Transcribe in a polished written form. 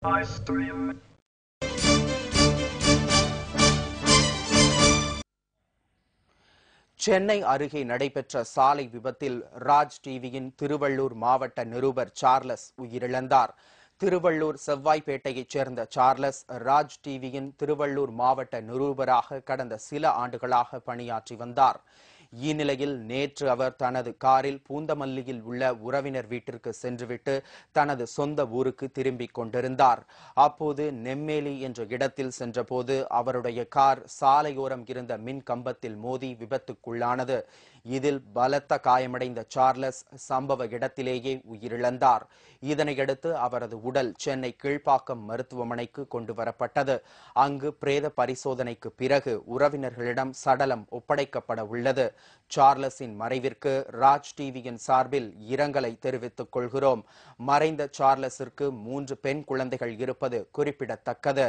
சென்னை அருகே நடைபெற்ற சாலை விபத்தில் ராஜ் டிவியின் திருவள்ளூர் மாவட்ட நிருபர் சார்லஸ் உயிரிழந்தார். திருவள்ளூர் செவ்வாய்ப்பேட்டையைச் சேர்ந்த சார்லஸ் ராஜ் டிவியின் திருவள்ளூர் மாவட்ட நிருபராக கடந்த சில ஆண்டுகளாக பணியாற்றி வந்தார். இந்நிலையில் நேற்று அவர் தனது காரில் பூந்தமல்லியில் உள்ள உறவினர் வீட்டிற்கு சென்றுவிட்டு தனது சொந்த ஊருக்கு திரும்பிக் கொண்டிருந்தார். அப்போது நெம்மேலி என்ற இடத்தில் சென்றபோது அவருடைய கார் சாலையோரம் இருந்த மின் கம்பத்தில் மோதி விபத்துக்குள்ளானது. இதில் பலத்த காயமடைந்த சார்லஸ் சம்பவ இடத்திலேயே உயிரிழந்தார். இதனையடுத்து அவரது உடல் சென்னை கீழ்ப்பாக்கம் மருத்துவமனைக்கு கொண்டு வரப்பட்டது. அங்கு பிரேத பரிசோதனைக்கு பிறகு உறவினர்களிடம் சடலம் ஒப்படைக்கப்பட உள்ளது. சார்லஸின் மறைவிற்கு ராஜ் டிவியின் சார்பில் இரங்கலை தெரிவித்துக் கொள்கிறோம். மறைந்த சார்லஸிற்கு 3 பெண் குழந்தைகள் இருப்பது குறிப்பிடத்தக்கது.